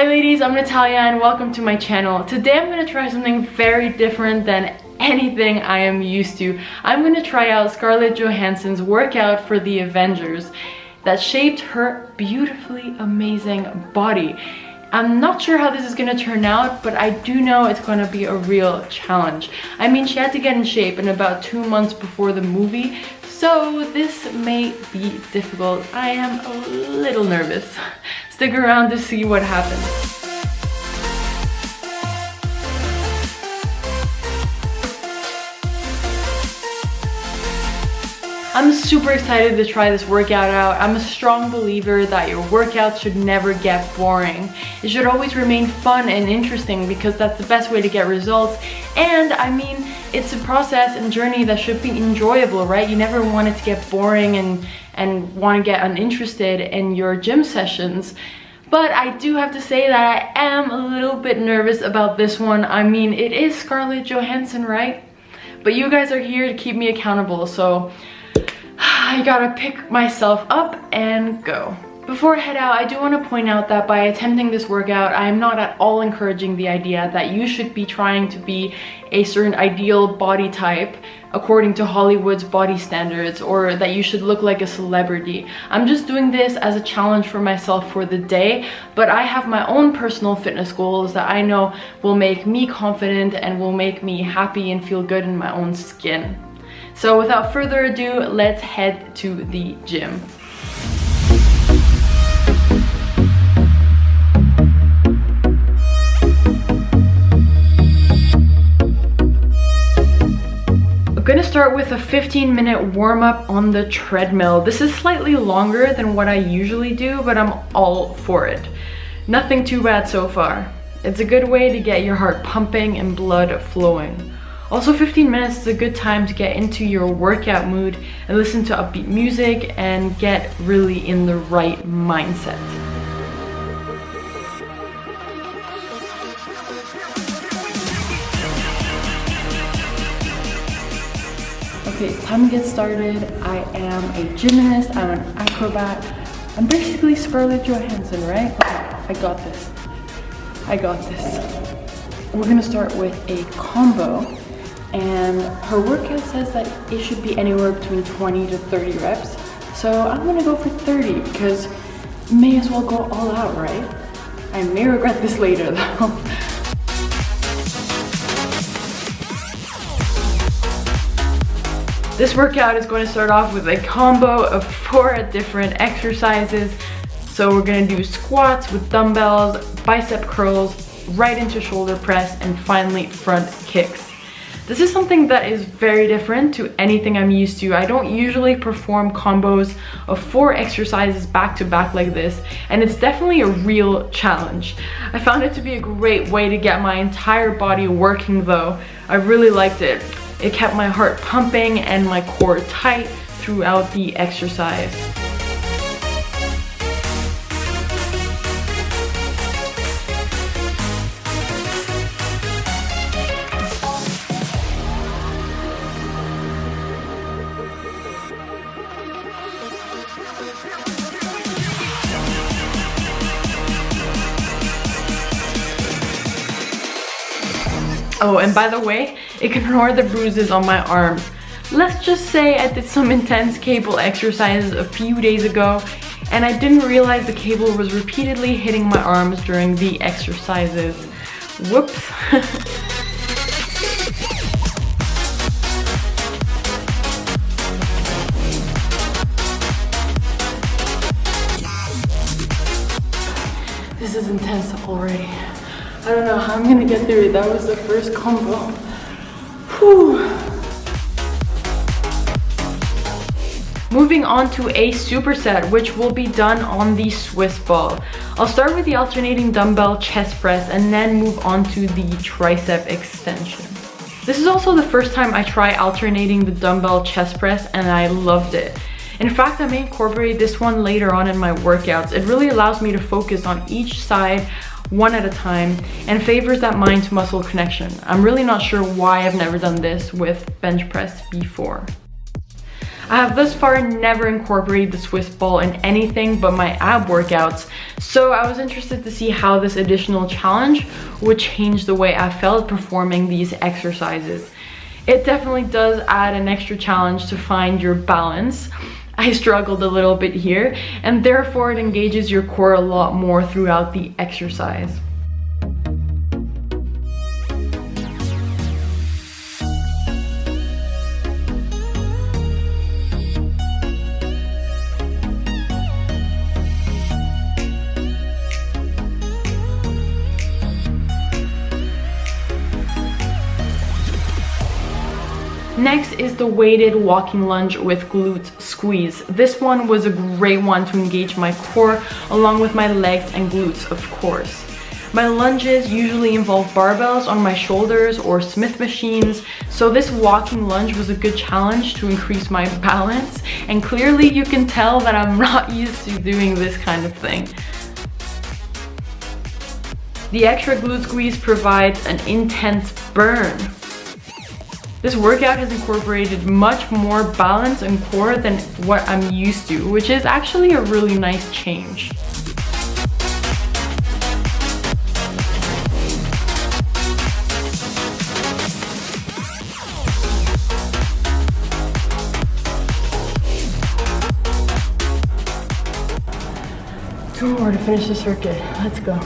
Hi ladies, I'm Natalia and welcome to my channel. Today I'm going to try something very different than anything I am used to. I'm going to try out Scarlett Johansson's workout for the Avengers that shaped her beautifully amazing body. I'm not sure how this is going to turn out, but I do know it's going to be a real challenge. I mean, she had to get in shape in about 2 months before the movie, so this may be difficult. I am a little nervous. Stick around to see what happens. I'm super excited to try this workout out. I'm a strong believer that your workouts should never get boring. It should always remain fun and interesting because that's the best way to get results. And I mean, it's a process and journey that should be enjoyable, right? You never want it to get boring and want to get uninterested in your gym sessions. But I do have to say that I am a little bit nervous about this one. I mean, it is Scarlett Johansson, right? But you guys are here to keep me accountable, so I gotta pick myself up and go. Before I head out, I do want to point out that by attempting this workout, I am not at all encouraging the idea that you should be trying to be a certain ideal body type according to Hollywood's body standards, or that you should look like a celebrity. I'm just doing this as a challenge for myself for the day, but I have my own personal fitness goals that I know will make me confident and will make me happy and feel good in my own skin. So without further ado, let's head to the gym. I'm gonna start with a 15-minute warm-up on the treadmill. This is slightly longer than what I usually do, but I'm all for it. Nothing too bad so far. It's a good way to get your heart pumping and blood flowing. Also, 15 minutes is a good time to get into your workout mood and listen to upbeat music and get really in the right mindset. Okay, it's time to get started. I am a gymnast, I'm an acrobat. I'm basically Scarlett Johansson, right? Okay, I got this. I got this. We're gonna start with a combo. And her workout says that it should be anywhere between 20 to 30 reps. So I'm gonna go for 30 because may as well go all out, right? I may regret this later though. This workout is going to start off with a combo of 4 different exercises. So we're gonna do squats with dumbbells, bicep curls, right into shoulder press, and finally front kicks. This is something that is very different to anything I'm used to. I don't usually perform combos of 4 exercises back to back like this, and it's definitely a real challenge. I found it to be a great way to get my entire body working though. I really liked it. It kept my heart pumping and my core tight throughout the exercise. Oh, and by the way, ignore the bruises on my arms. Let's just say I did some intense cable exercises a few days ago and I didn't realize the cable was repeatedly hitting my arms during the exercises. Whoops. This is intense already. I don't know how I'm gonna get through it. That was the first combo. Whew. Moving on to a superset, which will be done on the Swiss ball. I'll start with the alternating dumbbell chest press and then move on to the tricep extension. This is also the first time I try alternating the dumbbell chest press and I loved it. In fact, I may incorporate this one later on in my workouts. It really allows me to focus on each side one at a time and favors that mind to muscle connection. I'm really not sure why I've never done this with bench press before. I have thus far never incorporated the Swiss ball in anything but my ab workouts, so I was interested to see how this additional challenge would change the way I felt performing these exercises. It definitely does add an extra challenge to find your balance. I struggled a little bit here, and therefore it engages your core a lot more throughout the exercise. Next is the weighted walking lunge with glute squeeze. This one was a great one to engage my core along with my legs and glutes, of course. My lunges usually involve barbells on my shoulders or Smith machines, so this walking lunge was a good challenge to increase my balance, and clearly you can tell that I'm not used to doing this kind of thing. The extra glute squeeze provides an intense burn. This workout has incorporated much more balance and core than what I'm used to, which is actually a really nice change. Two more to finish the circuit. Let's go.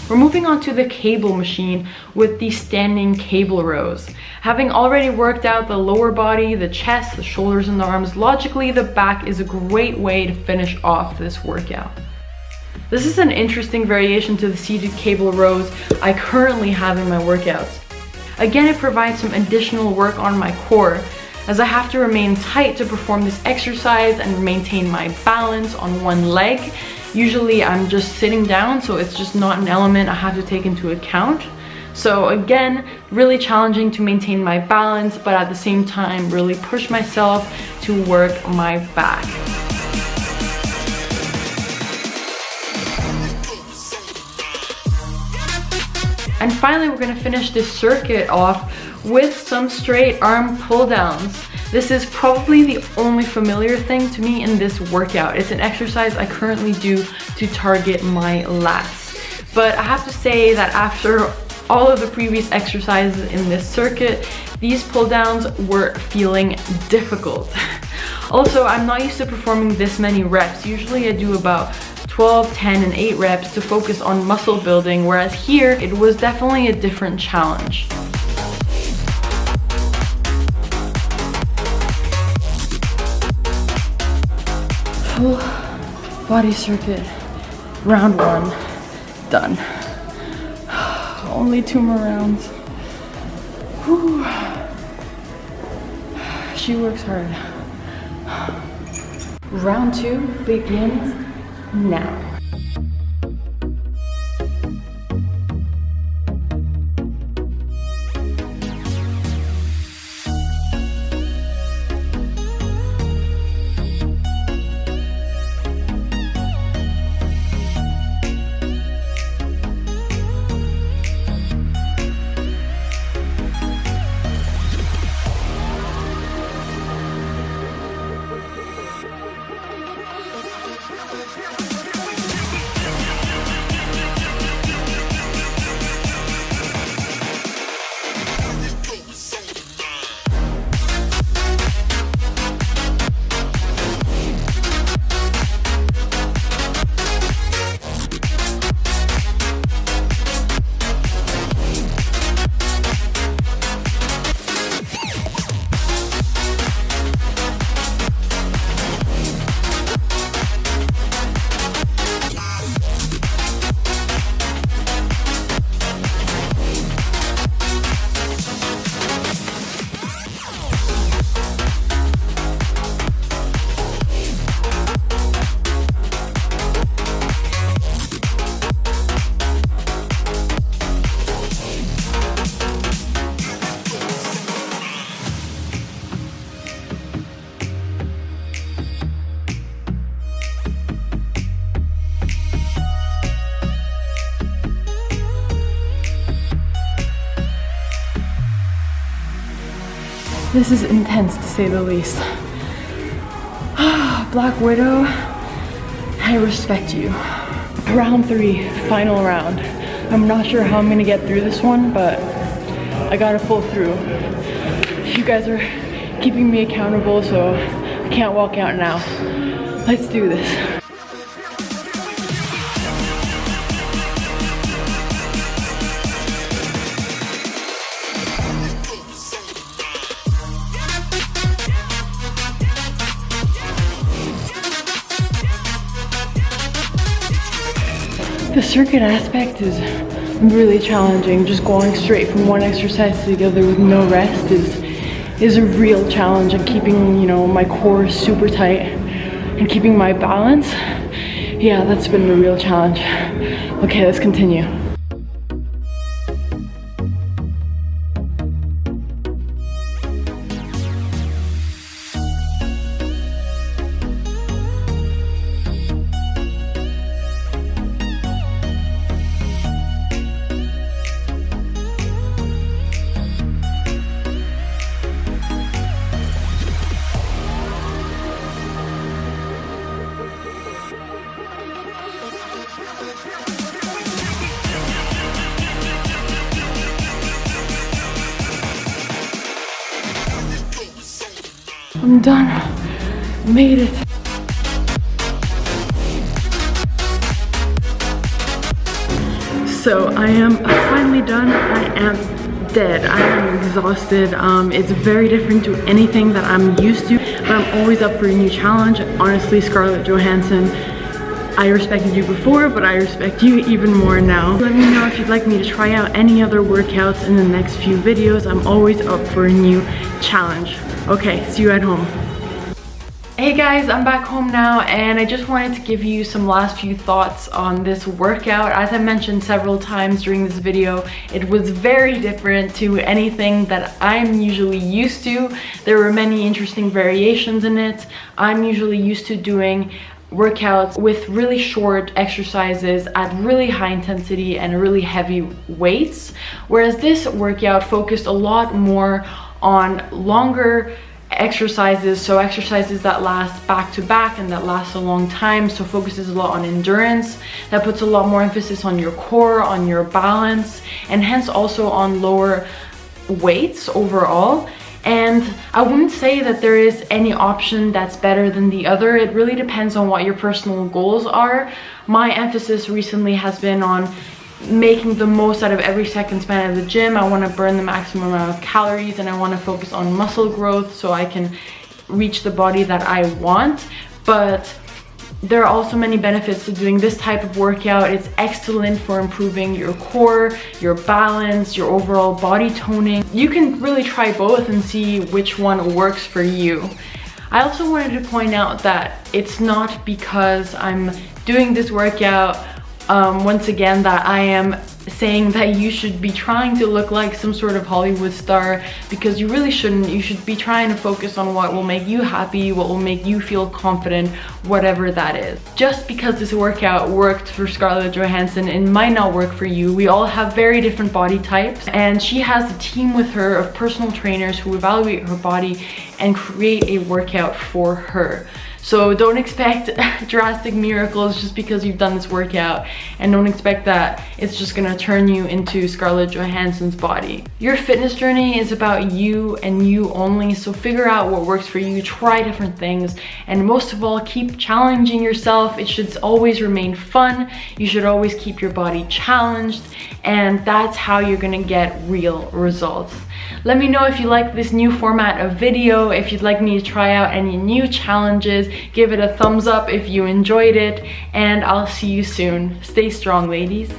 We're moving on to the cable machine with the standing cable rows. Having already worked out the lower body, the chest, the shoulders and the arms, logically the back is a great way to finish off this workout. This is an interesting variation to the seated cable rows I currently have in my workouts. Again, it provides some additional work on my core, as I have to remain tight to perform this exercise and maintain my balance on one leg. Usually I'm just sitting down, so it's just not an element I have to take into account. So again, really challenging to maintain my balance, but at the same time really push myself to work my back. And finally, we're gonna finish this circuit off with some straight arm pull downs. This is probably the only familiar thing to me in this workout. It's an exercise I currently do to target my lats. But I have to say that after all of the previous exercises in this circuit, these pull downs were feeling difficult. Also, I'm not used to performing this many reps. Usually I do about 12, 10, and 8 reps to focus on muscle building, whereas here it was definitely a different challenge. Full body circuit, round 1, done. Only 2 more rounds. Whew. She works hard. Round 2 begins now. This is intense to say the least. Black Widow, I respect you. Round 3, final round. I'm not sure how I'm gonna get through this one, but I gotta pull through. You guys are keeping me accountable, so I can't walk out now. Let's do this. The circuit aspect is really challenging. Just going straight from one exercise to the other with no rest is a real challenge, and keeping, you know, my core super tight and keeping my balance. Yeah, that's been the real challenge. Okay, let's continue. I'm done. Made it. So I am finally done. I am dead. I am exhausted. It's very different to anything that I'm used to, but I'm always up for a new challenge. Honestly, Scarlett Johansson, I respected you before, but I respect you even more now. Let me know if you'd like me to try out any other workouts in the next few videos. I'm always up for a new challenge. Okay, see you at home. Hey guys, I'm back home now, and I just wanted to give you some last few thoughts on this workout. As I mentioned several times during this video, it was very different to anything that I'm usually used to. There were many interesting variations in it. I'm usually used to doing workouts with really short exercises at really high intensity and really heavy weights, whereas this workout focused a lot more on longer exercises, so exercises that last back to back and that last a long time. So focuses a lot on endurance, that puts a lot more emphasis on your core, on your balance, and hence also on lower weights overall. And I wouldn't say that there is any option that's better than the other. It really depends on what your personal goals are. My emphasis recently has been on making the most out of every second spent at the gym. I want to burn the maximum amount of calories, and I want to focus on muscle growth so I can reach the body that I want. But there are also many benefits to doing this type of workout. It's excellent for improving your core, your balance, your overall body toning. You can really try both and see which one works for you. I also wanted to point out that it's not because I'm doing this workout once again that I am saying that you should be trying to look like some sort of Hollywood star, because you really shouldn't. You should be trying to focus on what will make you happy, what will make you feel confident, whatever that is. Just because this workout worked for Scarlett Johansson, it might not work for you. We all have very different body types, and she has a team with her of personal trainers who evaluate her body and create a workout for her. So don't expect drastic miracles just because you've done this workout, and don't expect that it's just gonna turn you into Scarlett Johansson's body. Your fitness journey is about you and you only, so figure out what works for you, try different things, and most of all, keep challenging yourself. It should always remain fun. You should always keep your body challenged, and that's how you're gonna get real results. Let me know if you like this new format of video, if you'd like me to try out any new challenges. Give it a thumbs up if you enjoyed it, and I'll see you soon. Stay strong, ladies.